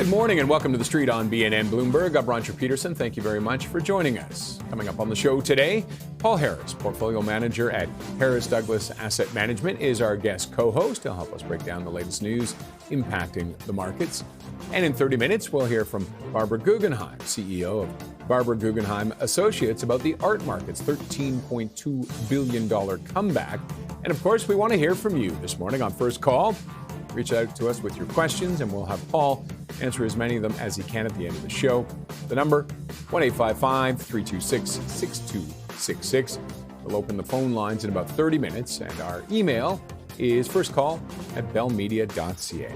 Good morning and welcome to The Street on BNN Bloomberg. I'm Roger Peterson. Thank you very much for joining us. Coming up on the show today, Paul Harris, portfolio manager at Harris Douglas Asset Management, is our guest co-host. He'll help us break down the latest news impacting the markets. And in 30 minutes, we'll hear from Barbara Guggenheim, CEO of Barbara Guggenheim Associates, about the art market's $13.2 billion comeback. And of course, we want to hear from you this morning on First Call. Reach out to us with your questions, and we'll have Paul answer as many of them as he can at the end of the show. The number, 1-855-326-6266. We'll open the phone lines in about 30 minutes, and our email is firstcall@bellmedia.ca.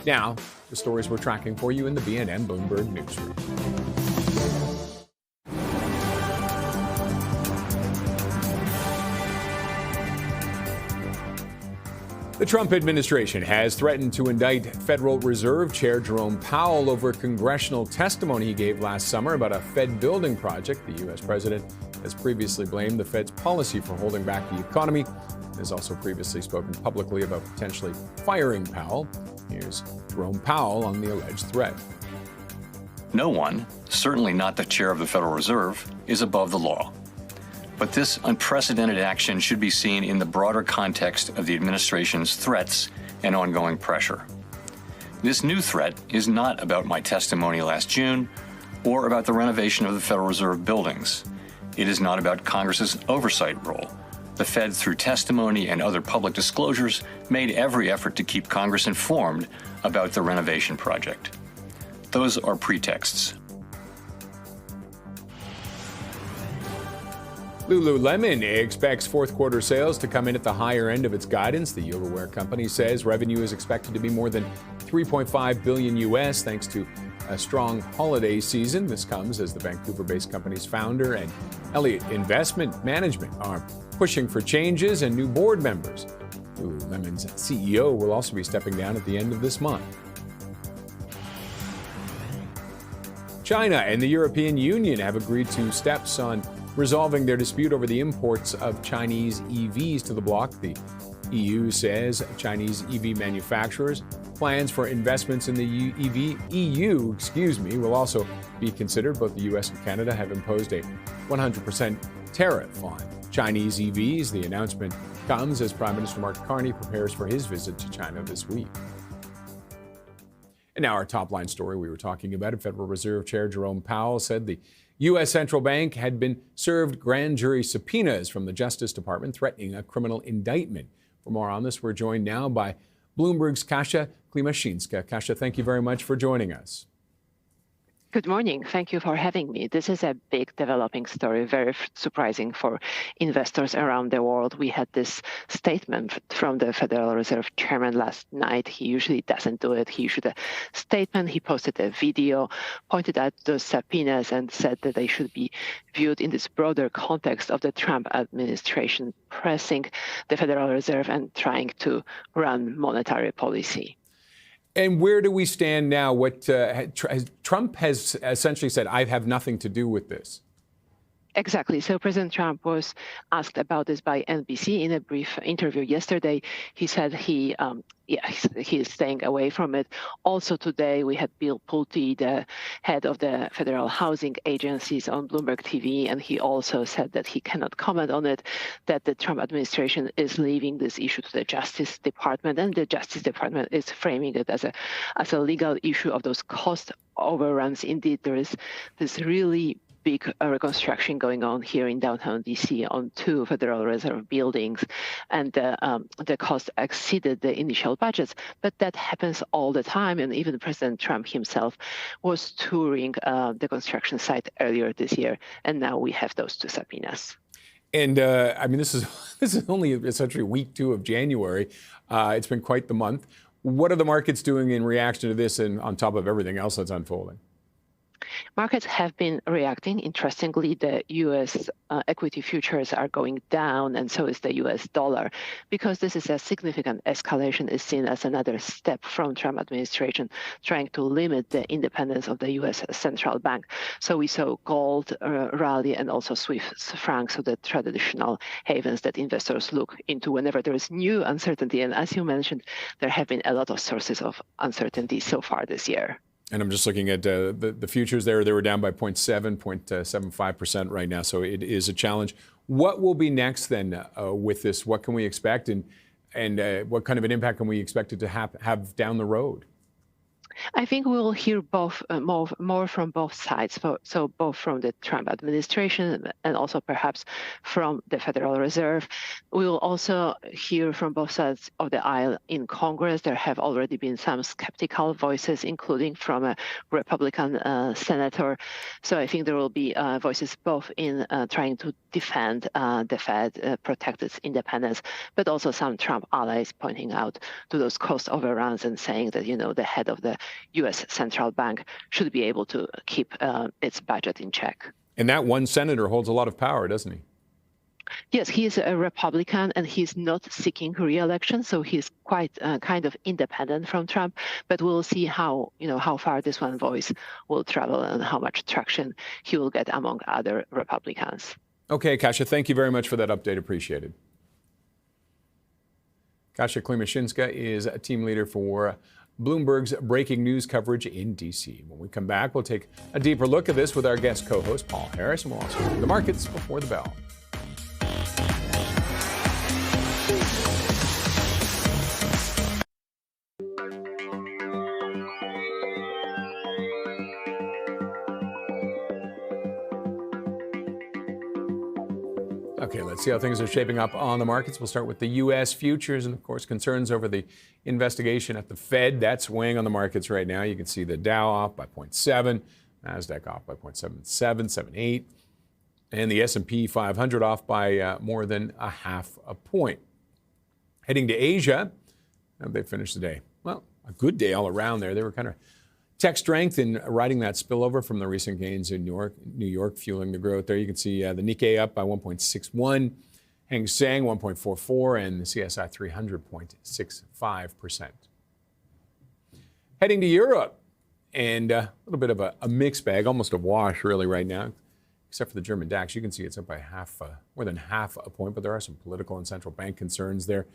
Now, the stories we're tracking for you in the BNN Bloomberg newsroom. The Trump administration has threatened to indict Federal Reserve Chair Jerome Powell over congressional testimony he gave last summer about a Fed building project. The U.S. president has previously blamed the Fed's policy for holding back the economy and has also previously spoken publicly about potentially firing Powell. Here's Jerome Powell on the alleged threat. No one, certainly not the chair of the Federal Reserve, is above the law. But this unprecedented action should be seen in the broader context of the administration's threats and ongoing pressure. This new threat is not about my testimony last June or about the renovation of the Federal Reserve buildings. It is not about Congress's oversight role. The Fed, through testimony and other public disclosures, made every effort to keep Congress informed about the renovation project. Those are pretexts. Lululemon expects fourth quarter sales to come in at the higher end of its guidance. The yoga company says revenue is expected to be more than $3.5 billion US, thanks to a strong holiday season. This comes as the Vancouver-based company's founder and Elliott Investment Management are pushing for changes and new board members. Lululemon's CEO will also be stepping down at the end of this month. China and the European Union have agreed to steps on resolving their dispute over the imports of Chinese EVs to the bloc. The EU says Chinese EV manufacturers' plans for investments in the EU will also be considered. Both the U.S. and Canada have imposed a 100% tariff on Chinese EVs. The announcement comes as Prime Minister Mark Carney prepares for his visit to China this week. And now our top line story we were talking about. Federal Reserve Chair Jerome Powell said the U.S. Central Bank had been served grand jury subpoenas from the Justice Department threatening a criminal indictment. For more on this, we're joined now by Bloomberg's Kasia Klimashinska. Kasia, thank you very much for joining us. Good morning. Thank you for having me. This is a big developing story, very surprising for investors around the world. We had this statement from the Federal Reserve Chairman last night. He usually doesn't do it. He issued a statement. He posted a video, pointed out those subpoenas and said that they should be viewed in this broader context of the Trump administration pressing the Federal Reserve and trying to run monetary policy. And where do we stand now? Trump has essentially said, I have nothing to do with this. Exactly. So President Trump was asked about this by NBC in a brief interview yesterday. He said he is staying away from it. Also today, we had Bill Pulte, the head of the federal housing agencies, on Bloomberg TV, and he also said that he cannot comment on it, that the Trump administration is leaving this issue to the Justice Department, and the Justice Department is framing it as a legal issue of those cost overruns. Indeed, there is this really big reconstruction going on here in downtown D.C. on two Federal Reserve buildings, and the cost exceeded the initial budgets. But that happens all the time, and even President Trump himself was touring the construction site earlier this year, and now we have those two subpoenas. And this is only essentially week 2 of January. It's been quite the month. What are the markets doing in reaction to this, and on top of everything else that's unfolding? Markets have been reacting. Interestingly, the U.S. Equity futures are going down, and so is the U.S. dollar, because this is a significant escalation, is seen as another step from Trump administration trying to limit the independence of the U.S. central bank. So we saw gold rally and also Swiss francs, so the traditional havens that investors look into whenever there is new uncertainty. And as you mentioned, there have been a lot of sources of uncertainty so far this year. And I'm just looking at the futures there. They were down by 0.75% right now. So it is a challenge. What will be next then with this? What can we expect? And what kind of an impact can we expect it to have down the road? I think we will hear both more from both sides. So both from the Trump administration and also perhaps from the Federal Reserve. We will also hear from both sides of the aisle in Congress. There have already been some skeptical voices, including from a Republican senator. So I think there will be voices both in trying to defend the Fed, protect its independence, but also some Trump allies pointing out to those cost overruns and saying that, the head of the U.S. Central Bank should be able to keep its budget in check. And that one senator holds a lot of power, doesn't he? Yes, he is a Republican and he's not seeking re-election, so he's quite kind of independent from Trump. But we'll see how far this one voice will travel and how much traction he will get among other Republicans. Okay, Kasia, thank you very much for that update. Appreciated. Kasia Klimashinska is a team leader for Bloomberg's breaking news coverage in D.C. When we come back, we'll take a deeper look at this with our guest co-host, Paul Harris, and we'll also look at the markets before the bell. Okay, let's see how things are shaping up on the markets. We'll start with the U.S. futures and, of course, concerns over the investigation at the Fed. That's weighing on the markets right now. You can see the Dow off by 0.7, NASDAQ off by 0.7778, and the S&P 500 off by more than a half a point. Heading to Asia, they finished the day. Well, a good day all around there. They were kind of tech strength in riding that spillover from the recent gains in New York, fueling the growth there. You can see the Nikkei up by 1.61, Hang Seng 1.44, and the CSI 300 0.65%. Heading to Europe, and a little bit of a mixed bag, almost a wash really right now, except for the German DAX. You can see it's up by more than half a point, but there are some political and central bank concerns there.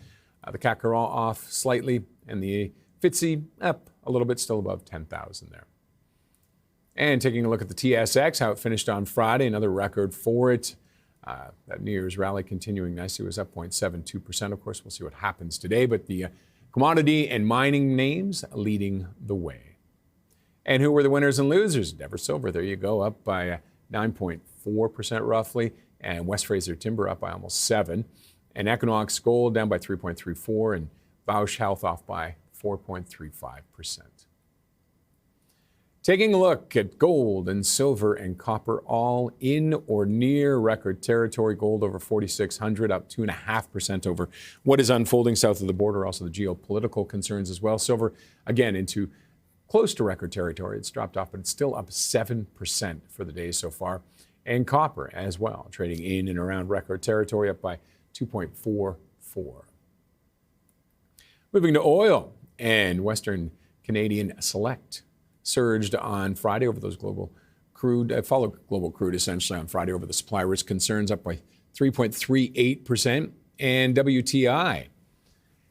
The CAC Quarante off slightly, and the FTSE up a little bit, still above 10,000 there. And taking a look at the TSX, how it finished on Friday, another record for it. That New Year's rally continuing nicely, was up 0.72%. Of course, we'll see what happens today, but the commodity and mining names leading the way. And who were the winners and losers? Denver Silver, there you go, up by 9.4% roughly, and West Fraser Timber up by almost 7%. And Equinox Gold down by 3.34%, and Bausch Health off by 4.35%. Taking a look at gold and silver and copper, all in or near record territory. Gold over 4,600, up 2.5% over what is unfolding south of the border. Also the geopolitical concerns as well. Silver, again, into close to record territory. It's dropped off, but it's still up 7% for the day so far. And copper as well, trading in and around record territory, up by 2.44. Moving to oil. And Western Canadian Select surged on Friday over those global crude, followed global crude essentially on Friday over the supply risk concerns, up by 3.38%. And WTI,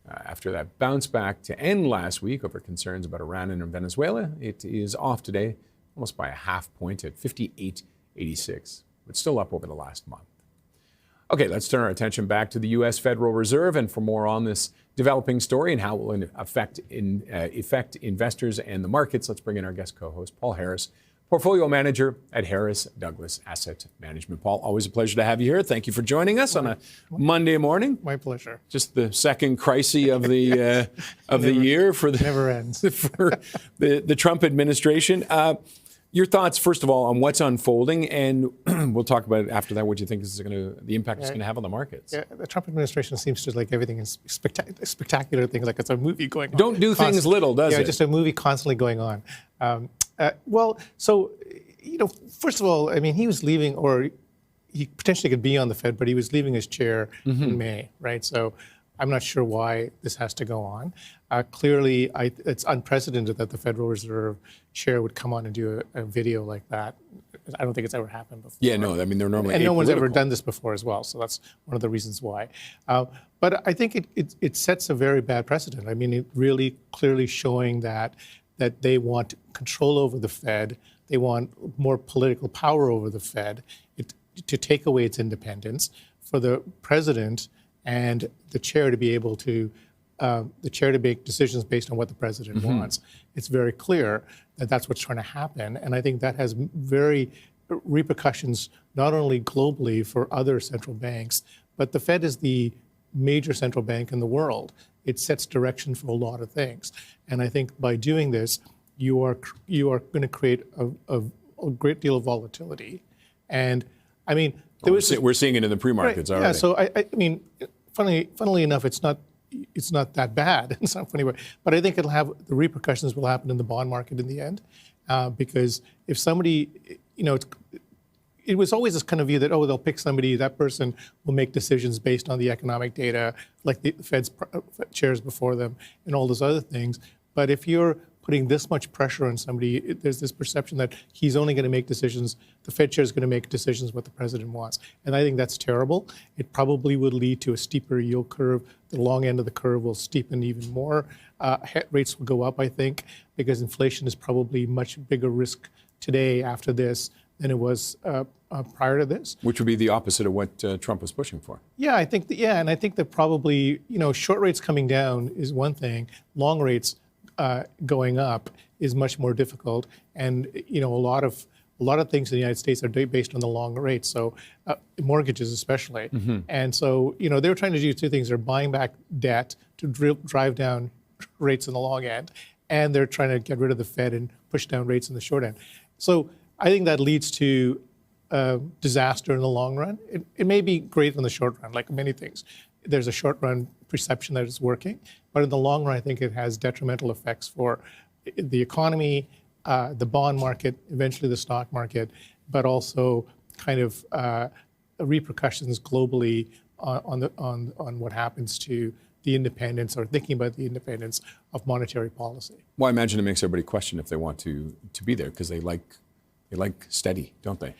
after that bounce back to end last week over concerns about Iran and Venezuela, it is off today almost by a half point at 58.86, but still up over the last month. Okay, let's turn our attention back to the U.S. Federal Reserve, and for more on this developing story and how it will affect investors and the markets, let's bring in our guest co-host, Paul Harris, portfolio manager at Harris Douglas Asset Management. Paul, always a pleasure to have you here. Thank you for joining us on a Monday morning. My pleasure. Just the second crisis of the the year for the never ends for the Trump administration. Your thoughts, first of all, on what's unfolding, and we'll talk about it after that. What do you think the impact it's going to have on the markets? Yeah, the Trump administration seems to like everything is spectacular things, like it's a movie going on. Don't do things little, does it? Yeah, just a movie constantly going on. First of all, I mean, he was leaving, or he potentially could be on the Fed, but he was leaving his chair in May, right? So I'm not sure why this has to go on. Clearly, it's unprecedented that the Federal Reserve chair would come on and do a video like that. I don't think it's ever happened before. Yeah, no, I mean, they're normally and no one's ever done this before as well, so that's one of the reasons why. But I think it sets a very bad precedent. I mean, it really clearly showing that that they want control over the Fed, they want more political power over the Fed, to take away its independence, for the president and the chair to be able to make decisions based on what the president wants. It's very clear that that's what's trying to happen, and I think that has very repercussions not only globally for other central banks, but the Fed is the major central bank in the world. It sets direction for a lot of things, and I think by doing this, you are going to create a great deal of volatility. And I mean, we're seeing it in the pre-markets already. Yeah, so I mean, funnily enough, it's not that bad. It's not funny, but I think the repercussions will happen in the bond market in the end, because if somebody, it was always this kind of view that, they'll pick somebody, that person will make decisions based on the economic data, like the Fed's chairs before them and all those other things. But if you're putting this much pressure on somebody, there's this perception that he's only going to make decisions, the Fed chair is going to make decisions what the president wants. And I think that's terrible. It probably would lead to a steeper yield curve. The long end of the curve will steepen even more. Rates will go up, I think, because inflation is probably much bigger risk today after this than it was prior to this. Which would be the opposite of what Trump was pushing for. Yeah, I think and I think that probably, short rates coming down is one thing. Long rates going up is much more difficult, and a lot of things in the United States are based on the long rates. So mortgages, especially, and so they were trying to do two things: they're buying back debt to drive down rates in the long end, and they're trying to get rid of the Fed and push down rates in the short end. So I think that leads to disaster in the long run. It may be great in the short run, like many things. There's a short run perception that it's working, but in the long run, I think it has detrimental effects for the economy, the bond market, eventually the stock market, but also kind of repercussions globally on what happens to the independence, or thinking about the independence of monetary policy. Well, I imagine it makes everybody question if they want to be there, because they like steady, don't they?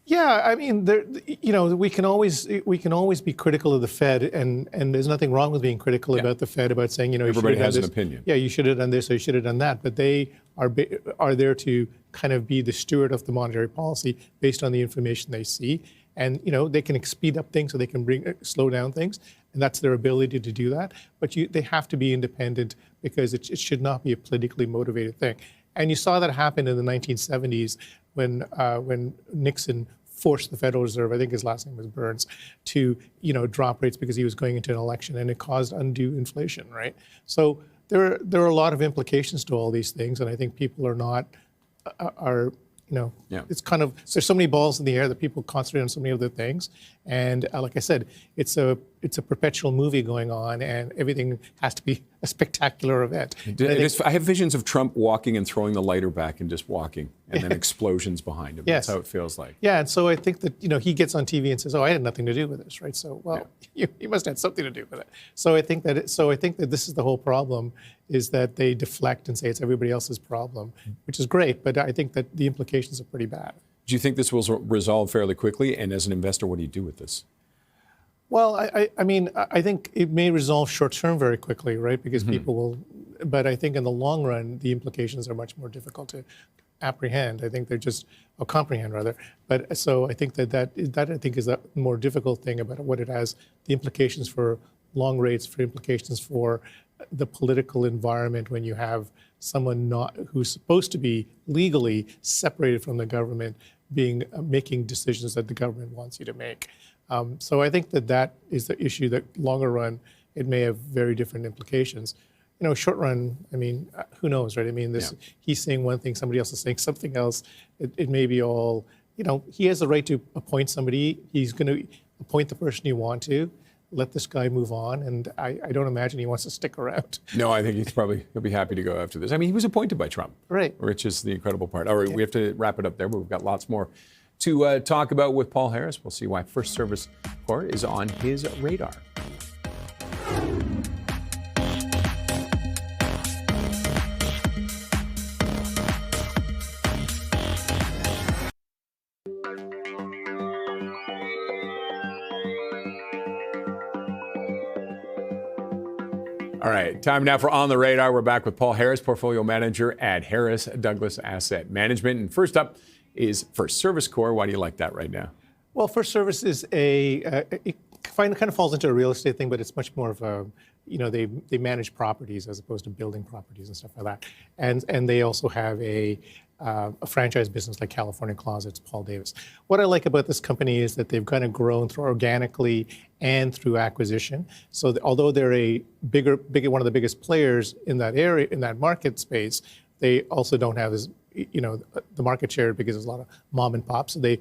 Yeah, I mean, we can always be critical of the Fed, and there's nothing wrong with being critical about the Fed, about saying, everybody has an opinion. Yeah, you should have done this or you should have done that, but they are there to kind of be the steward of the monetary policy based on the information they see, and they can speed up things or they can slow down things, and that's their ability to do that. But they have to be independent, because it should not be a politically motivated thing. And you saw that happen in the 1970s when Nixon forced the Federal Reserve, I think his last name was Burns, to drop rates because he was going into an election, and it caused undue inflation, right? So there are a lot of implications to all these things, and I think people it's kind of, there's so many balls in the air that people concentrate on so many other things, and like I said, it's a perpetual movie going on, and everything has to be a spectacular event. I have visions of Trump walking and throwing the lighter back and just walking, and then explosions behind him. Yes. That's how it feels like. Yeah, and so I think that he gets on TV and says, "Oh, I had nothing to do with this," right? So, well, you must have had something to do with it. So I think that this is the whole problem, is that they deflect and say it's everybody else's problem, which is great, but I think that the implications are pretty bad. Do you think this will resolve fairly quickly? And as an investor, what do you do with this? Well, I mean, I think it may resolve short term very quickly, right? Because people will, but I think in the long run, the implications are much more difficult to apprehend. I think they're comprehend rather. But so I think that I think is a more difficult thing about what it has, the implications for long rates, for implications for the political environment when you have someone who's supposed to be legally separated from the government making decisions that the government wants you to make. So I think that is the issue, that longer run, it may have very different implications. Short run, I mean, who knows, right? I mean, he's saying one thing, somebody else is saying something else. It may be all, he has the right to appoint somebody. He's going to appoint the person you want to. Let this guy move on, and I don't imagine he wants to stick around. No, I think he'll be happy to go after this. I mean, he was appointed by Trump, right? Which is the incredible part. All right, we have to wrap it up there, but we've got lots more to talk about with Paul Harris. We'll see why First Service Corp is on his radar. All right, time now for On the Radar. We're back with Paul Harris, portfolio manager at Harris Douglas Asset Management. And first up is First Service Corp. Why do you like that right now? Well, First Service is it kind of falls into a real estate thing, but it's much more of a, they manage properties as opposed to building properties and stuff like that. And they also have a franchise business like California Closets, Paul Davis. What I like about this company is that they've kind of grown through organically and through acquisition. So although they're a bigger one of the biggest players in that area, in that market space, they also don't have as the market share because there's a lot of mom and pops. So they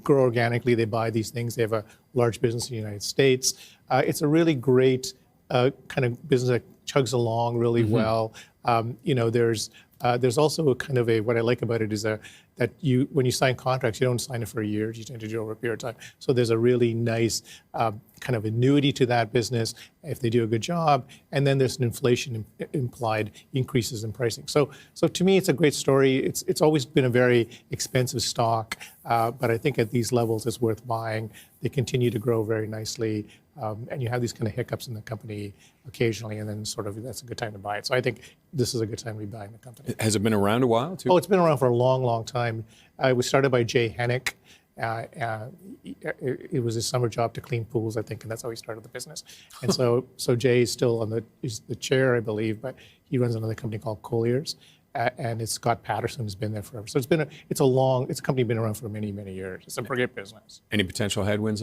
grow organically. They buy these things. They have a large business in the United States. It's a really great kind of business that chugs along really well. There's also a kind of what I like about it is that when you sign contracts, you don't sign it for a year. You tend to do it over a period of time. So there's a really nice kind of annuity to that business if they do a good job. And then there's an inflation implied increases in pricing. So to me, it's a great story. It's always been a very expensive stock, but I think at these levels, it's worth buying. They continue to grow very nicely. And you have these kind of hiccups in the company occasionally, and then sort of that's a good time to buy it. So I think this is a good time to be buying the company. Has it been around a while, too? Oh, it's been around for a long, long time. It was started by Jay Hennick. It was his summer job to clean pools, I think, and that's how he started the business. And so Jay is still he's the chair, I believe, but he runs another company called Colliers. And it's Scott Patterson has been there forever. So it's a company been around for many, many years. It's a great business. Any potential headwinds?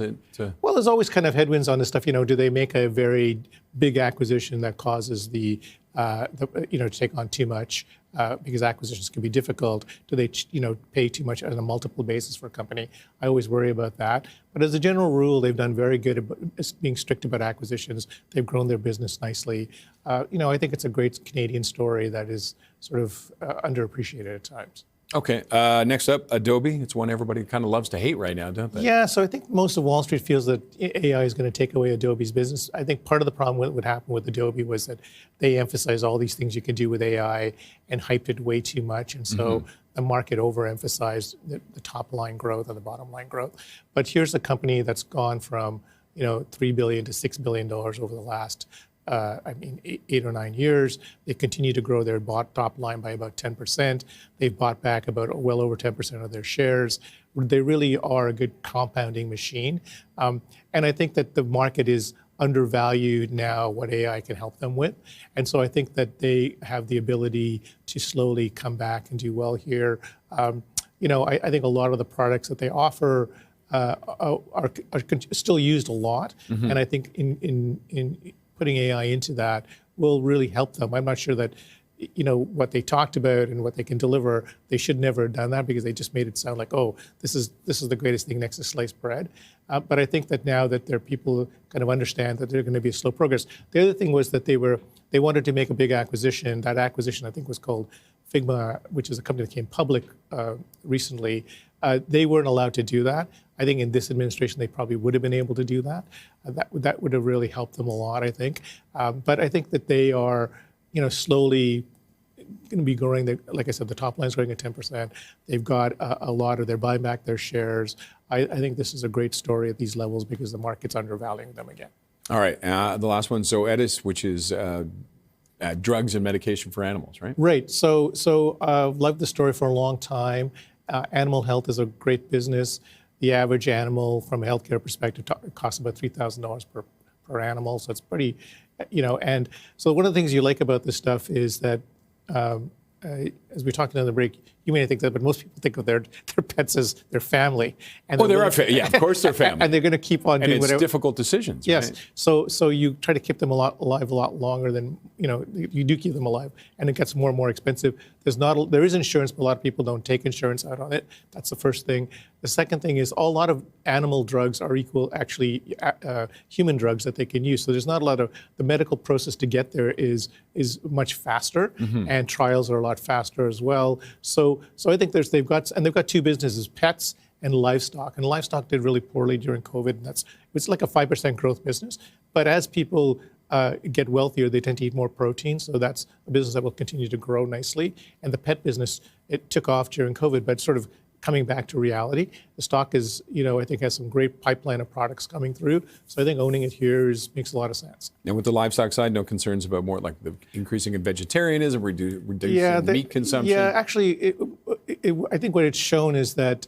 Well, there's always kind of headwinds on this stuff. Do they make a very big acquisition that causes to take on too much? Because acquisitions can be difficult. Do they, pay too much on a multiple basis for a company? I always worry about that. But as a general rule, they've done very good at being strict about acquisitions. They've grown their business nicely. I think it's a great Canadian story that is sort of underappreciated at times. Okay, next up, Adobe. It's one everybody kind of loves to hate right now, don't they? Yeah, so I think most of Wall Street feels that AI is going to take away Adobe's business. I think part of the problem with what happened with Adobe was that they emphasized all these things you can do with AI and hyped it way too much. And so the market overemphasized the top line growth and the bottom line growth. But here's a company that's gone from $3 billion to $6 billion over the last 8 or 9 years. They continue to grow their top line by about 10%. They've bought back about well over 10% of their shares. They really are a good compounding machine. And I think that the market is undervalued now what AI can help them with. And so I think that they have the ability to slowly come back and do well here. I think a lot of the products that they offer are still used a lot. And I think in putting AI into that will really help them. I'm not sure that, what they talked about and what they can deliver, they should never have done that because they just made it sound like, oh, this is the greatest thing next to sliced bread. But I think that now that there are people who kind of understand that they're going to be a slow progress. The other thing was that they wanted to make a big acquisition. That acquisition, I think, was called Figma, which is a company that came public recently. They weren't allowed to do that. I think in this administration, they probably would have been able to do that. That would have really helped them a lot, I think. But I think that they are, slowly going to be growing. Like I said, the top line is growing at 10%. They've got a lot of, they're buying back their shares. I think this is a great story at these levels because the market's undervaluing them again. All right, the last one, Zoetis, which is drugs and medication for animals, right? Right. So I've loved the story for a long time. Animal health is a great business. The average animal, from a healthcare perspective, costs about $3,000 per animal. So it's pretty, and so one of the things you like about this stuff is that, as we talked in the break, you may think that, but most people think of their pets as their family. And they're our family. Yeah, of course they're family. And they're going to keep on doing whatever. And it's difficult decisions. Yes. Right? So you try to keep them alive a lot longer than, you do keep them alive. And it gets more and more expensive. There is insurance, but a lot of people don't take insurance out on it. That's the first thing. The second thing is a lot of animal drugs are actually human drugs that they can use. So there's not a lot of, the medical process to get there is much faster, and trials are a lot faster as well. So I think they've got two businesses, pets and livestock. And livestock did really poorly during COVID. And it's like a 5% growth business. But as people get wealthier, they tend to eat more protein. So that's a business that will continue to grow nicely. And the pet business, it took off during COVID, but sort of coming back to reality. The stock is, I think has some great pipeline of products coming through. So I think owning it here makes a lot of sense. And with the livestock side, no concerns about more like the increasing in vegetarianism, reducing meat consumption? Yeah, actually, I think what it's shown is that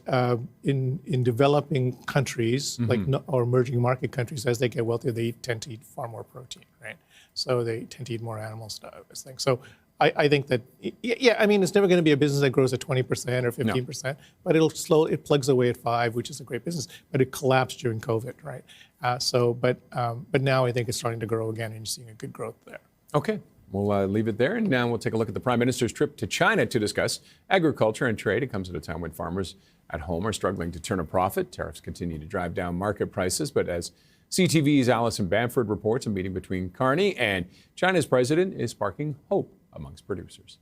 in developing countries, or emerging market countries, as they get wealthier, they tend to eat far more protein, right? So they tend to eat more animal stuff, this thing. So I think that, it's never going to be a business that grows at 20% or 15%, but it plugs away at 5%, which is a great business, but it collapsed during COVID, right? But now I think it's starting to grow again, and you're seeing a good growth there. Okay, we'll leave it there, and now we'll take a look at the Prime Minister's trip to China to discuss agriculture and trade. It comes at a time when farmers at home are struggling to turn a profit. Tariffs continue to drive down market prices, but as CTV's Alison Bamford reports, a meeting between Carney and China's president is sparking hope amongst producers.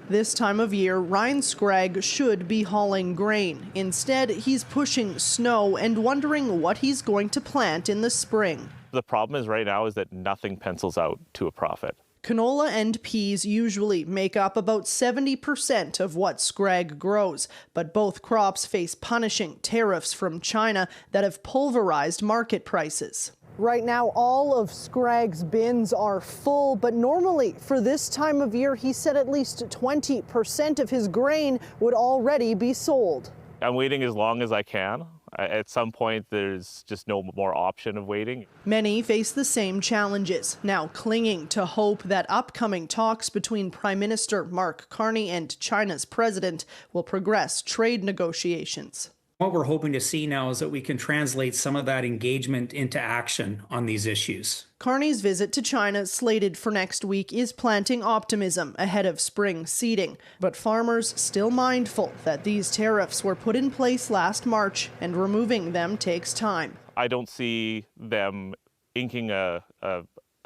This time of year, Ryan Scragg should be hauling grain. Instead, he's pushing snow and wondering what he's going to plant in the spring. The problem is right now is that nothing pencils out to a profit. Canola and peas usually make up about 70% of what Scragg grows, but both crops face punishing tariffs from China that have pulverized market prices. Right now, all of Scragg's bins are full, but normally for this time of year, he said at least 20% of his grain would already be sold. I'm waiting as long as I can. At some point, there's just no more option of waiting. Many face the same challenges, now clinging to hope that upcoming talks between Prime Minister Mark Carney and China's president will progress trade negotiations. What we're hoping to see now is that we can translate some of that engagement into action on these issues. Carney's visit to China, slated for next week, is planting optimism ahead of spring seeding. But farmers still mindful that these tariffs were put in place last March and removing them takes time. I don't see them inking a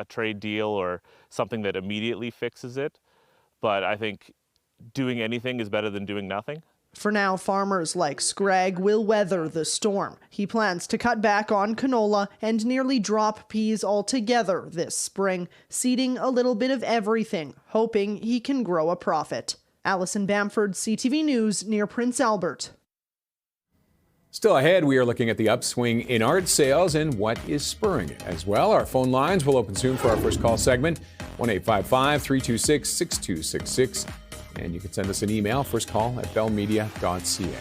trade deal or something that immediately fixes it. But I think doing anything is better than doing nothing. For now, farmers like Scragg will weather the storm. He plans to cut back on canola and nearly drop peas altogether this spring, seeding a little bit of everything, hoping he can grow a profit. Alison Bamford, CTV News, near Prince Albert. Still ahead, we are looking at the upswing in art sales and what is spurring it as well. Our phone lines will open soon for our first call segment, 1-855-326-6266. And you can send us an email, firstcall@bellmedia.ca.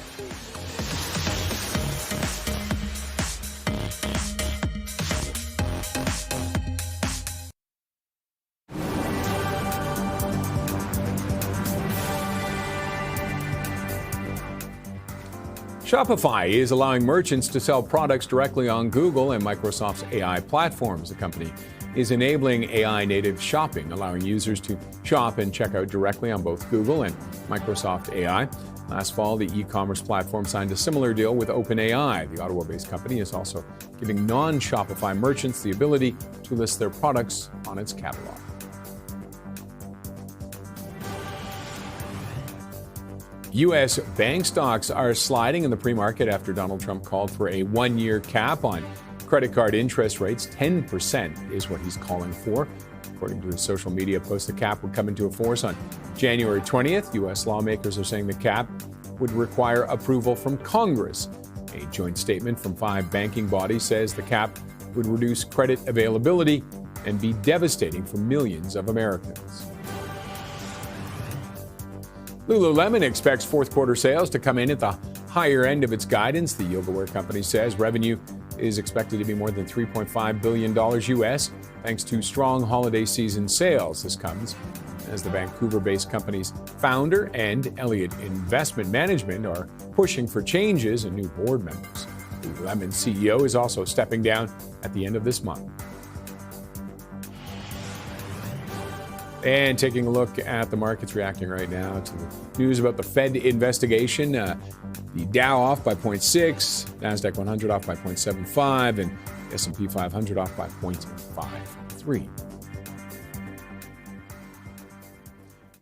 Shopify is allowing merchants to sell products directly on Google and Microsoft's AI platforms. The company is enabling AI-native shopping, allowing users to shop and check out directly on both Google and Microsoft AI. Last fall, the e-commerce platform signed a similar deal with OpenAI. The Ottawa-based company is also giving non-Shopify merchants the ability to list their products on its catalog. U.S. bank stocks are sliding in the pre-market after Donald Trump called for a one-year cap on credit card interest rates. 10% is what he's calling for. According to his social media post, the cap would come into force on January 20th. U.S. lawmakers are saying the cap would require approval from Congress. A joint statement from 5 banking bodies says the cap would reduce credit availability and be devastating for millions of Americans. Lululemon expects fourth quarter sales to come in at the higher end of its guidance. The yoga wear company says revenue is expected to be more than $3.5 billion U.S. thanks to strong holiday season sales. This comes as the Vancouver-based company's founder and Elliott Investment Management are pushing for changes and new board members. Lululemon's CEO is also stepping down at the end of this month. And taking a look at the markets reacting right now to the news about the Fed investigation. The Dow off by 0.6, NASDAQ 100 off by 0.75, and S&P 500 off by 0.53.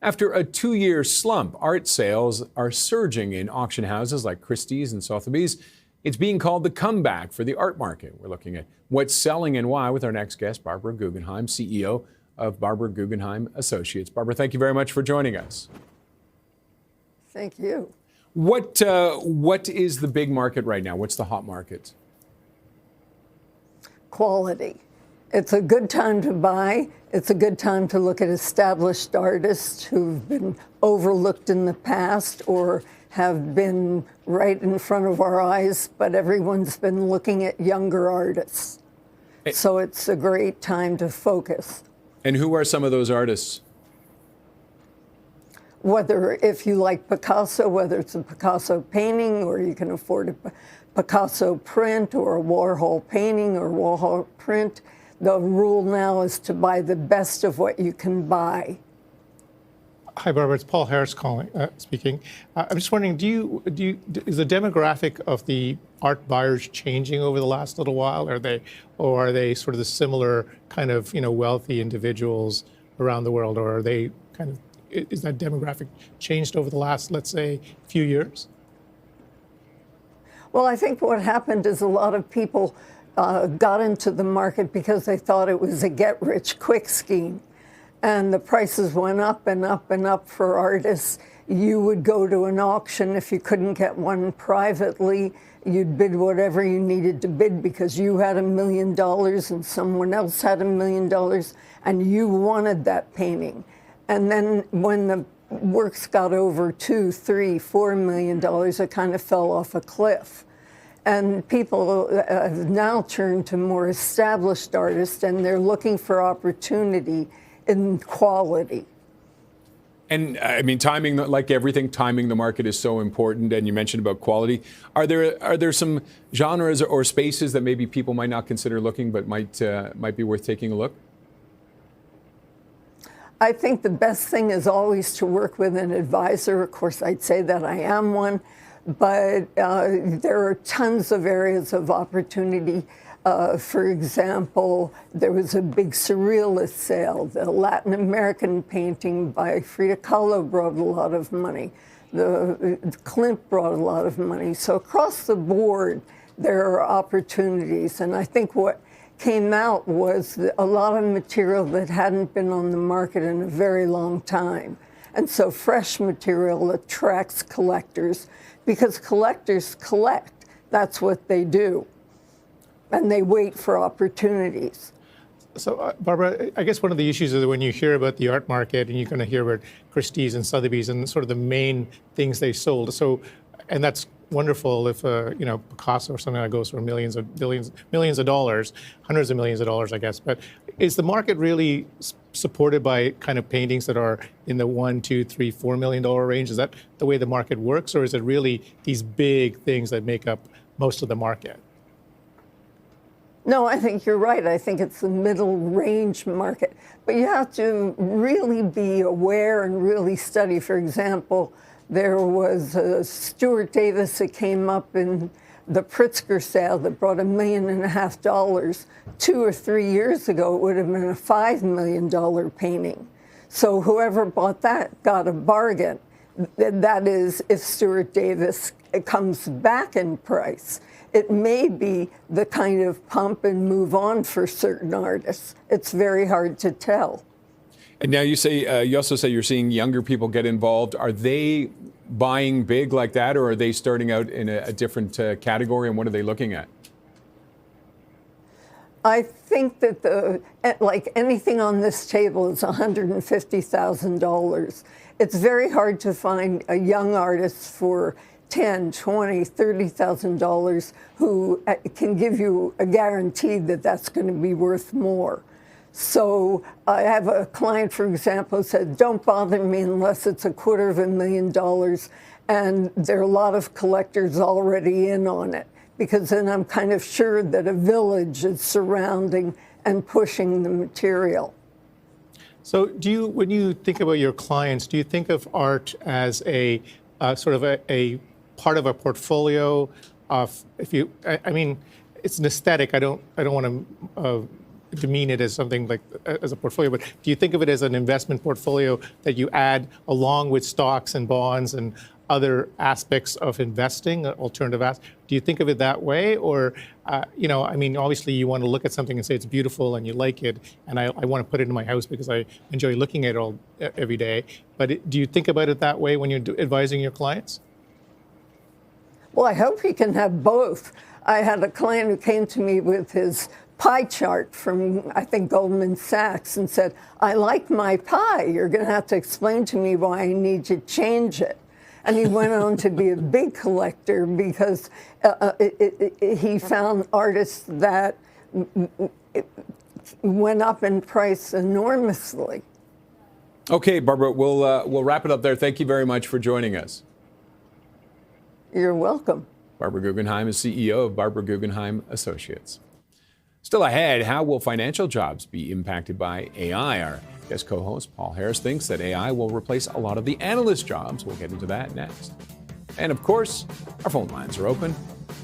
After a 2-year slump, art sales are surging in auction houses like Christie's and Sotheby's. It's being called the comeback for the art market. We're looking at what's selling and why with our next guest, Barbara Guggenheim, CEO of Barbara Guggenheim Associates. Barbara, thank you very much for joining us. Thank you. What is the big market right now? What's the hot market? Quality. It's a good time to buy. It's a good time to look at established artists who've been overlooked in the past or have been right in front of our eyes, but everyone's been looking at younger artists. So it's a great time to focus. And who are some of those artists? Whether, if you like Picasso, whether it's a Picasso painting or you can afford a Picasso print or a Warhol painting or Warhol print, the rule now is to buy the best of what you can buy. Hi, Barbara. It's Paul Harris speaking. I'm just wondering, is the demographic of the art buyers changing over the last little while? Are they sort of the similar kind of wealthy individuals around the world, or are they kind of, is that demographic changed over the last, let's say, few years? Well, I think what happened is a lot of people got into the market because they thought it was a get-rich-quick scheme. And the prices went up and up and up for artists. You would go to an auction. If you couldn't get one privately, you'd bid whatever you needed to bid because you had $1 million and someone else had $1 million and you wanted that painting. And then when the works got over $2, $3, $4 million, it kind of fell off a cliff. And people have now turned to more established artists, and they're looking for opportunity in quality. And I mean, timing, like everything, timing the market is so important. And you mentioned about quality. Are there some genres or spaces that maybe people might not consider looking, but might be worth taking a look? I think the best thing is always to work with an advisor. Of course, I'd say that I am one, but there are tons of areas of opportunity. For example, there was a big surrealist sale. The Latin American painting by Frida Kahlo brought a lot of money. The Klimt brought a lot of money. So across the board, there are opportunities. And I think what came out was a lot of material that hadn't been on the market in a very long time. And so fresh material attracts collectors because collectors collect. That's what they do. And they wait for opportunities. So, Barbara, I guess one of the issues is that when you hear about the art market and you're going to hear about Christie's and Sotheby's and sort of the main things they sold. So, and that's wonderful if Picasso or something that goes for millions of dollars, hundreds of millions of dollars, I guess. But is the market really supported by kind of paintings that are in the $1, $2, $3, $4 million range? Is that the way the market works, or is it really these big things that make up most of the market? No, I think you're right. I think it's the middle range market. But you have to really be aware and really study. For example, there was Stuart Davis that came up in the Pritzker sale that brought $1.5 million. 2 or 3 years ago, it would have been a $5 million painting. So whoever bought that got a bargain. That is, if Stuart Davis comes back in price. It may be the kind of pump and move on for certain artists. It's very hard to tell. And now you also say you're seeing younger people get involved. Are they buying big like that, or are they starting out in a different category, and what are they looking at? I think that like anything on this table is $150,000. It's very hard to find a young artist for $10,000, $20,000, $30,000 who can give you a guarantee that that's going to be worth more. So I have a client, for example, who said, don't bother me unless it's $250,000. And there are a lot of collectors already in on it, because then I'm kind of sure that a village is surrounding and pushing the material. So when you think about your clients, do you think of art as a sort of a part of a portfolio of, I mean, it's an aesthetic. I don't want to demean it as something like as a portfolio, but do you think of it as an investment portfolio that you add along with stocks and bonds and other aspects of investing, alternative assets. Do you think of it that way? Or, I mean, obviously you want to look at something and say it's beautiful and you like it, and I want to put it in my house because I enjoy looking at it every day. But do you think about it that way when you're advising your clients? Well, I hope he can have both. I had a client who came to me with his pie chart from, I think, Goldman Sachs and said, I like my pie. You're going to have to explain to me why I need to change it. And he went on to be a big collector because he found artists that went up in price enormously. Okay, Barbara, we'll wrap it up there. Thank you very much for joining us. You're welcome. Barbara Guggenheim is CEO of Barbara Guggenheim Associates. Still ahead, how will financial jobs be impacted by AI? Our guest co-host Paul Harris thinks that AI will replace a lot of the analyst jobs. We'll get into that next. And of course, our phone lines are open.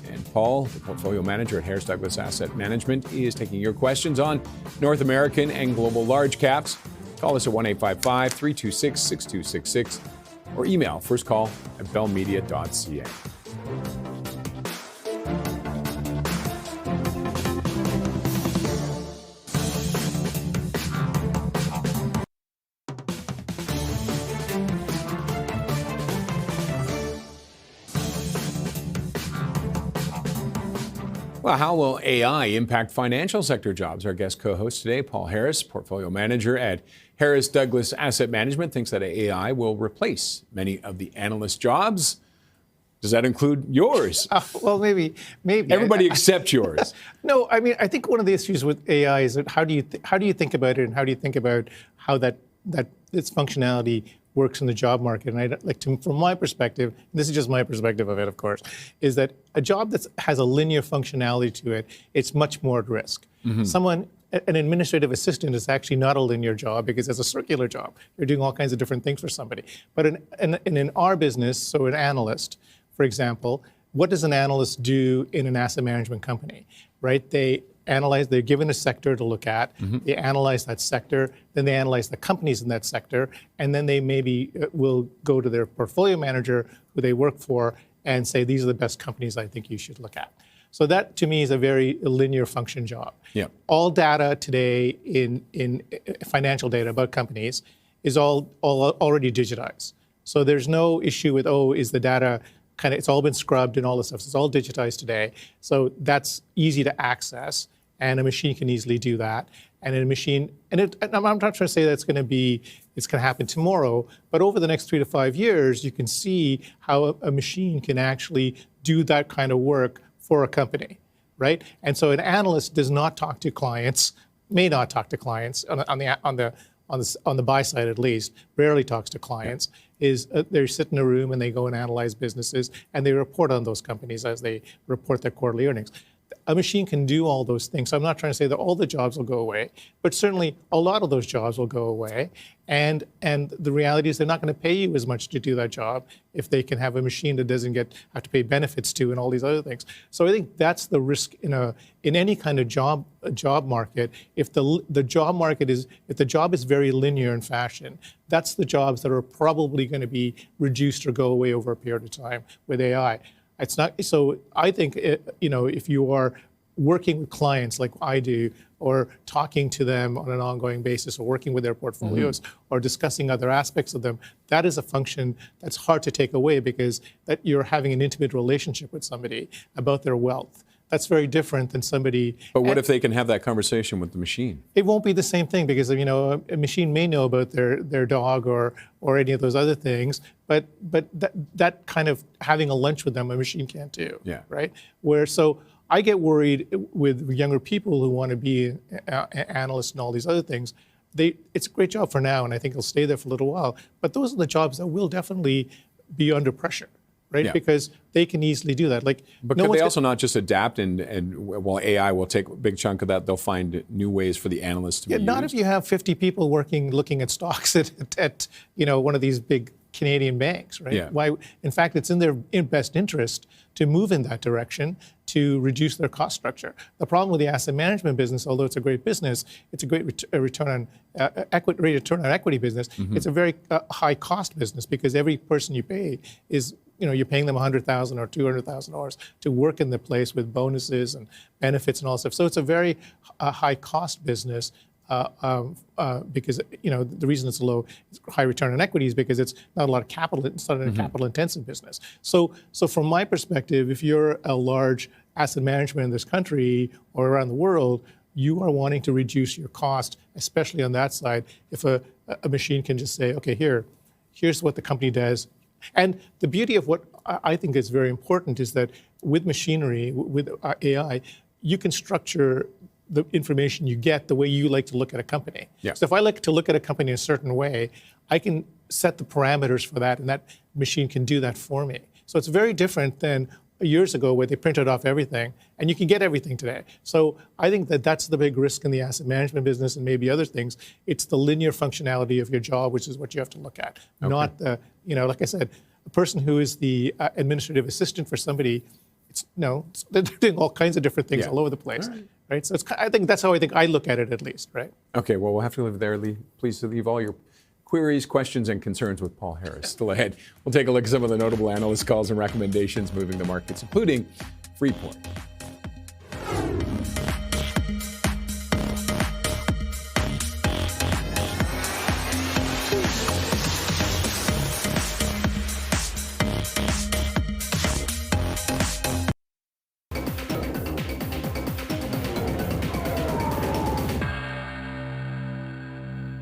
And Paul, the portfolio manager at Harris Douglas Asset Management, is taking your questions on North American and global large caps. Call us at 1-855-326-6266 or email firstcall@bellmedia.ca. Well, how will AI impact financial sector jobs? Our guest co-host today, Paul Harris, portfolio manager at Harris Douglas Asset Management, thinks that AI will replace many of the analyst jobs. Does that include yours? Well, maybe. Everybody except yours. No, I mean, I think one of the issues with AI is that how do you think about it, and how do you think about how that its functionality works in the job market? And from my perspective, and this is just my perspective of it, of course, is that a job that has a linear functionality to it, it's much more at risk. Mm-hmm. An administrative assistant is actually not a linear job because it's a circular job. You're doing all kinds of different things for somebody. But in our business, so an analyst, for example, what does an analyst do in an asset management company, right? They're given a sector to look at, they analyze that sector, then they analyze the companies in that sector, and then they maybe will go to their portfolio manager who they work for and say, these are the best companies I think you should look at. So that, to me, is a very linear function job. Yeah. All data today in financial data about companies is all already digitized. So there's no issue with, is the data it's all been scrubbed and all this stuff. So it's all digitized today. So that's easy to access, and a machine can easily do that. And in a machine, and I'm not trying to say that it's going to happen tomorrow, but over the next 3 to 5 years, you can see how a machine can actually do that kind of work for a company, right? And so an analyst does not talk to clients, may not talk to clients on the buy side at least, rarely talks to clients. They sit in a room and they go and analyze businesses and they report on those companies as they report their quarterly earnings. A machine can do all those things. So I'm not trying to say that all the jobs will go away, but certainly a lot of those jobs will go away. And the reality is they're not going to pay you as much to do that job if they can have a machine that doesn't have to pay benefits to and all these other things. So I think that's the risk in any kind of job market. If the job is very linear in fashion, that's the jobs that are probably going to be reduced or go away over a period of time with AI. It's not, so I think, if you are working with clients like I do, or talking to them on an ongoing basis, or working with their portfolios, or discussing other aspects of them, that is a function that's hard to take away because that you're having an intimate relationship with somebody about their wealth. That's very different than somebody. But what if they can have that conversation with the machine? It won't be the same thing because a machine may know about their dog or any of those other things, but that kind of having a lunch with them, a machine can't do. Yeah. Right. So I get worried with younger people who want to be an analyst and all these other things. It's a great job for now, and I think it'll stay there for a little while. But those are the jobs that will definitely be under pressure. Right, yeah. Because they can easily do that. But could they also not just adapt and while AI will take a big chunk of that, they'll find new ways for the analysts to be used? Not if you have 50 people looking at stocks at one of these big Canadian banks, right? Yeah. Why? In fact, it's in their best interest to move in that direction to reduce their cost structure. The problem with the asset management business, although it's a great business, it's a great return on equity business. It's a very high cost business because every person you pay is, you're paying them $100,000 or $200,000 to work in the place with bonuses and benefits and all stuff. So it's a very high cost business. Because the reason it's high return on equity is because it's not a lot of capital. It's not a capital intensive business. So from my perspective, if you're a large asset management in this country or around the world, you are wanting to reduce your cost, especially on that side. If a machine can just say, okay, here's what the company does. And the beauty of what I think is very important is that with machinery, with AI, you can structure the information you get the way you like to look at a company. Yeah. So if I like to look at a company a certain way, I can set the parameters for that, and that machine can do that for me. So it's very different than years ago where they printed off everything, and you can get everything today. So I think that that's the big risk in the asset management business and maybe other things. It's the linear functionality of your job, which is what you have to look at, not the, like I said, a person who is the administrative assistant for somebody, they're doing all kinds of different things all over the place. Right. So I think that's how I look at it, at least, right? Okay, well, we'll have to leave it there, Lee. Please leave all your queries, questions, and concerns with Paul Harris. Still ahead, we'll take a look at some of the notable analyst calls and recommendations moving the markets, including Freeport.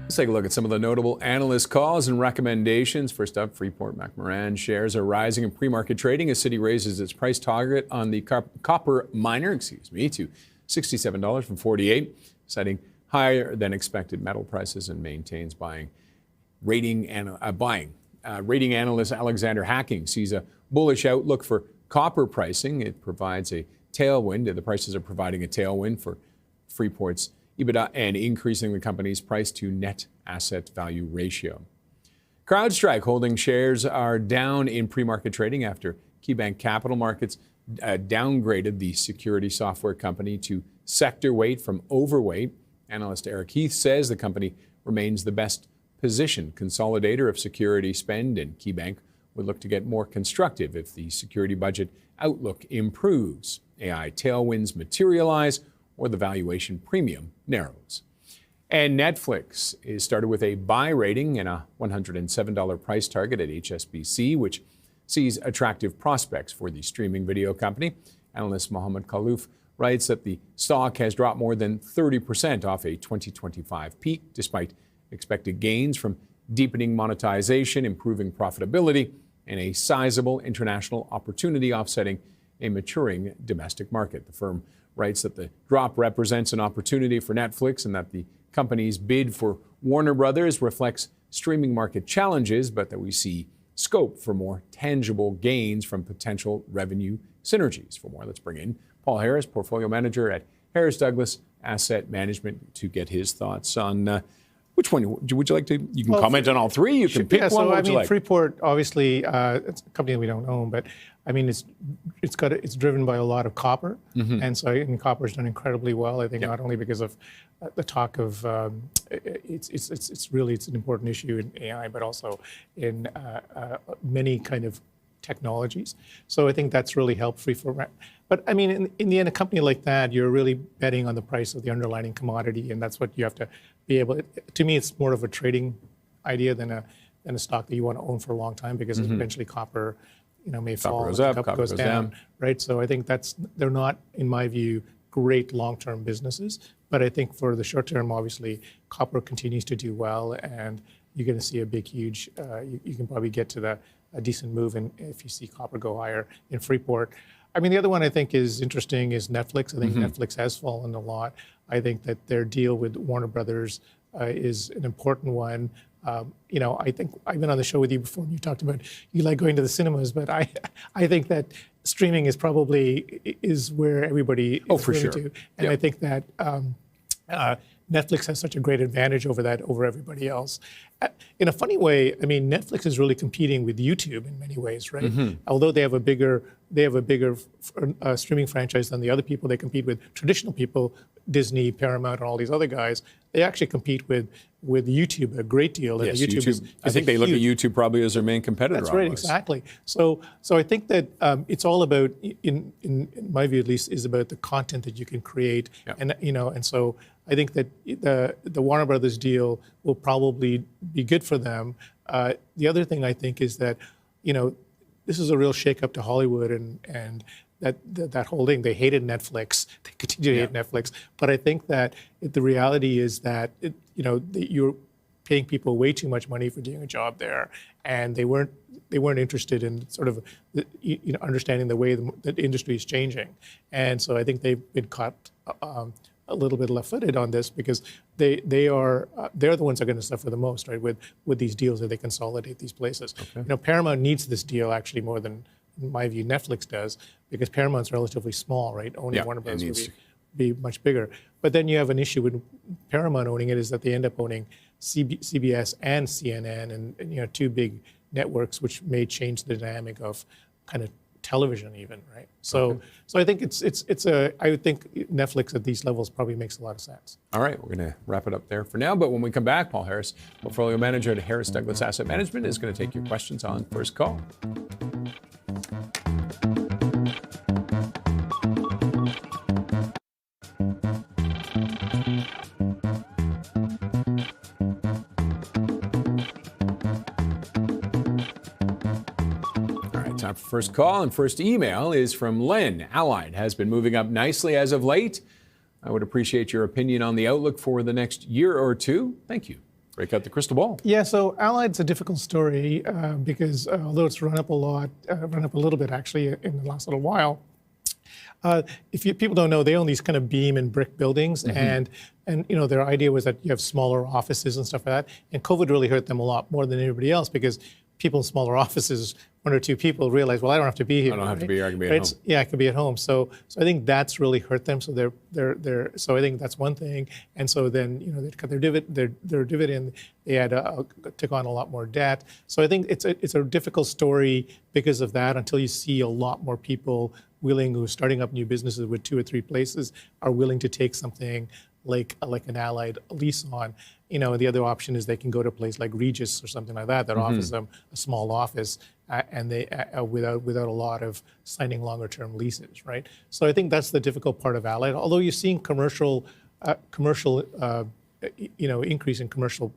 Let's take a look at some of the notable analyst calls and recommendations. First up, Freeport-McMoRan shares are rising in pre-market trading as Citi raises its price target on the copper miner, to $67.48, citing higher than expected metal prices and maintains buying. Rating analyst Alexander Hacking sees a bullish outlook for copper pricing. It provides a tailwind. The prices are providing a tailwind for Freeport's EBITDA and increasing the company's price to net asset value ratio. CrowdStrike holding shares are down in pre-market trading after KeyBank Capital Markets downgraded the security software company to sector weight from overweight. Analyst Eric Heath says the company remains the best positioned consolidator of security spend, and KeyBank would look to get more constructive if the security budget outlook improves, AI tailwinds materialize, or the valuation premium narrows. And Netflix is started with a buy rating and a $107 price target at HSBC, which sees attractive prospects for the streaming video company. Analyst Mohammed Khalouf writes that the stock has dropped more than 30% off a 2025 peak, despite expected gains from deepening monetization, improving profitability, and a sizable international opportunity offsetting a maturing domestic market. The firm writes that the drop represents an opportunity for Netflix and that the company's bid for Warner Brothers reflects streaming market challenges, but that we see scope for more tangible gains from potential revenue synergies. For more, let's bring in Paul Harris, portfolio manager at Harris Douglas Asset Management, to get his thoughts on which one would you like to? You can comment on all three. You can pick one. So What you like? Freeport, obviously, it's a company that we don't own, but I mean, it's driven by a lot of copper, and so copper's done incredibly well. I think not only because of the talk of it's an important issue in AI, but also in many kind of technologies. So I think that's really helped Freeport. But I mean, in the end, a company like that, you're really betting on the price of the underlying commodity, and that's what you have to be able. To me, it's more of a trading idea than a stock that you want to own for a long time, because eventually copper, may fall, goes up, copper goes down, right? So I think they're not, in my view, great long-term businesses. But I think for the short term, obviously, copper continues to do well, and you're going to see a big, huge. You can probably get to a decent move if you see copper go higher in Freeport. I mean, the other one I think is interesting is Netflix. I think Netflix has fallen a lot. I think that their deal with Warner Brothers is an important one. I think I've been on the show with you before, and you talked about you like going to the cinemas, but I think that streaming is probably where everybody is for sure. to. And I think that Netflix has such a great advantage over everybody else. In a funny way, I mean, Netflix is really competing with YouTube in many ways, right? Although they have a bigger streaming franchise than the other people they compete with, traditional people, Disney, Paramount, and all these other guys, they actually compete with YouTube a great deal. Yes, and YouTube. I think they look at YouTube probably as their main competitor. That's right, almost. exactly. So I think that it's all about, in my view at least, is about the content that you can create, and so I think that the Warner Brothers deal will probably be good for them. The other thing I think is that, this is a real shakeup to Hollywood and that whole thing. They hated Netflix. They continue to hate Netflix. But I think that the reality is that you're paying people way too much money for doing a job there, and they weren't interested in sort of understanding the way the industry is changing. And so I think they've been caught a little bit left-footed on this because they're the ones that are going to suffer the most, right? With these deals that they consolidate these places. Okay. Paramount needs this deal actually more than, in my view, Netflix does, because Paramount's relatively small, right? Owning Warner Bros. Would be much bigger. But then you have an issue with Paramount owning it, is that they end up owning CBS and CNN, and two big networks, which may change the dynamic of kind of television even, right? So I think I would think Netflix at these levels probably makes a lot of sense. All right, we're going to wrap it up there for now. But when we come back, Paul Harris, portfolio manager at Harris Douglas Asset Management, is going to take your questions on First Call. Time for First Call, and first email is from Len. Allied has been moving up nicely as of late. I would appreciate your opinion on the outlook for the next year or two. Thank you. Break out the crystal ball. Yeah, so Allied's a difficult story because although it's run up a little bit actually in the last little while. People don't know, they own these kind of beam and brick buildings, and their idea was that you have smaller offices and stuff like that. And COVID really hurt them a lot more than anybody else because people in smaller offices, one or two people realize, well, I don't have to be here. I don't have to be here. I can be at home. Yeah, I can be at home. So I think that's really hurt them. So so I think that's one thing. And so then they cut their dividend. They had took on a lot more debt. So I think it's a difficult story because of that. Until you see a lot more people who are starting up new businesses with 2 or 3 places, are willing to take something like an Allied lease on. The other option is they can go to a place like Regis or something like that offers them a small office and they without a lot of signing longer term leases, right? So I think that's the difficult part of Allied. Although you're seeing commercial increase in commercial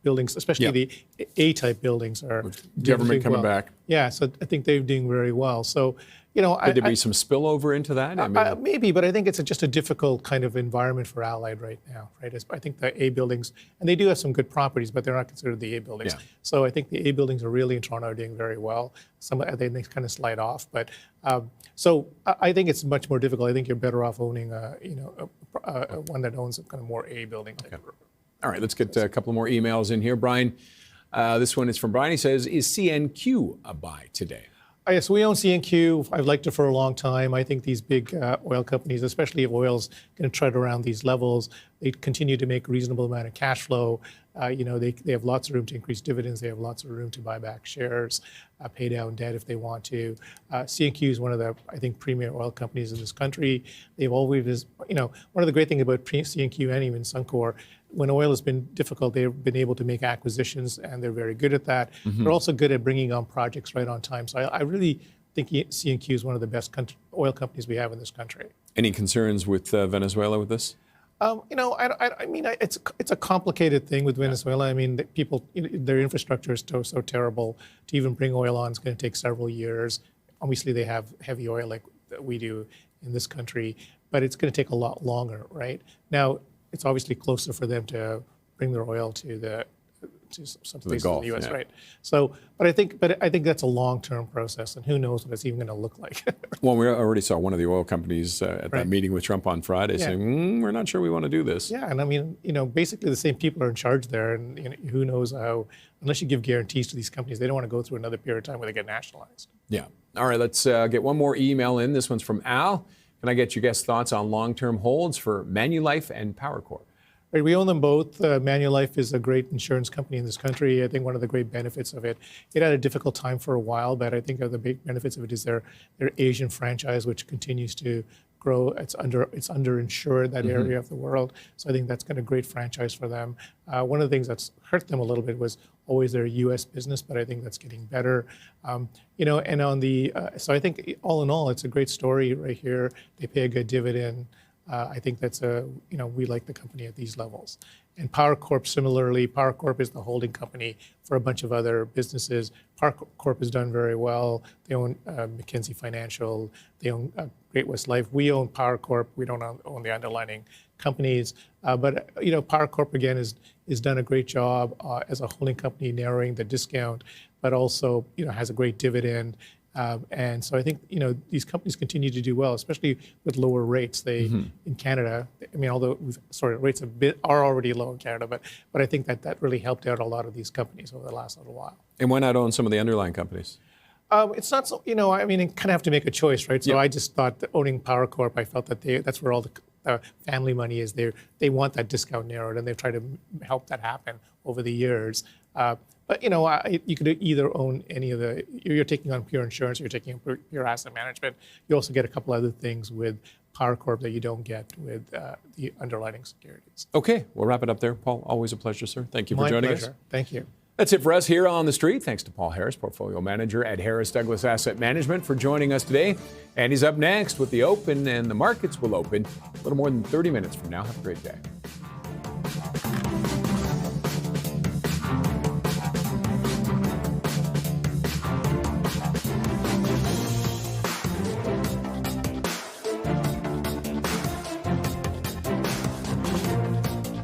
buildings, especially the A-type buildings are government coming back. Yeah, so I think they're doing very well. So, could there be some spillover into that? Maybe, but I think it's just a difficult kind of environment for Allied right now, right? I think the A buildings, and they do have some good properties, but they're not considered the A buildings. Yeah. So I think the A buildings are really in Toronto are doing very well. They kind of slide off, but so I think it's much more difficult. I think you're better off owning one that owns a kind of more A building. Okay. All right, let's get a couple more emails in here. Brian, this one is from Brian. He says, is CNQ a buy today? Yes, we own CNQ. I've liked it for a long time. I think these big oil companies, especially if oil's going to tread around these levels, they continue to make a reasonable amount of cash flow. They have lots of room to increase dividends. They have lots of room to buy back shares, pay down debt if they want to. CNQ is one of the, I think, premier oil companies in this country. They've always, one of the great things about CNQ and even Suncor, when oil has been difficult, they've been able to make acquisitions, and they're very good at that. They're also good at bringing on projects right on time. So I really think CNQ is one of the best oil companies we have in this country. Any concerns with Venezuela with this? It's a complicated thing with Venezuela. I mean, their infrastructure is so terrible. To even bring oil on, it's going to take several years. Obviously, they have heavy oil like we do in this country, but it's going to take a lot longer, right? Now, it's obviously closer for them to bring their oil to some places in the U.S., yeah. Right? So, but I think that's a long-term process, and who knows what it's even going to look like. Well, we already saw one of the oil companies at that meeting with Trump on Friday saying, we're not sure we want to do this. Yeah, and I mean, basically the same people are in charge there, and who knows how, unless you give guarantees to these companies, they don't want to go through another period of time where they get nationalized. Yeah. All right, let's get one more email in. This one's from Al. Can I get your guest thoughts on long-term holds for Manulife and Power Corp? Right, we own them both. Manulife is a great insurance company in this country. I think one of the great benefits of it, it had a difficult time for a while, but I think the big benefits of it is their Asian franchise, which continues to grow. It's underinsured, that area of the world. So I think that's been a great franchise for them. One of the things that's hurt them a little bit was always their U.S. business, but I think that's getting better. And on the, so I think all in all, it's a great story right here. They pay a good dividend. I think that's we like the company at these levels. And Power Corp, similarly, Power Corp is the holding company for a bunch of other businesses. Power Corp has done very well. They own McKinsey Financial. They own Great-West Life. We own Power Corp. We don't own the underlying companies. But Power Corp, again, has done a great job as a holding company narrowing the discount, but also has a great dividend. And so I think these companies continue to do well, especially with lower rates. In Canada, I mean, although rates are already low in Canada, but I think that really helped out a lot of these companies over the last little while. And why not own some of the underlying companies? It's not so, I mean, you kind of have to make a choice, right? So I just thought that owning Power Corp, I felt that that's where all the family money is. They want that discount narrowed, and they've tried to help that happen over the years. But you could either own any of the. You're taking on pure insurance. You're taking on pure asset management. You also get a couple other things with Power Corp that you don't get with the underlying securities. Okay, we'll wrap it up there. Paul, always a pleasure, sir. Thank you for joining us. Thank you. That's it for us here on The Street. Thanks to Paul Harris, Portfolio Manager at Harris Douglas Asset Management, for joining us today. And he's up next with the Open, and the markets will open a little more than 30 minutes from now. Have a great day.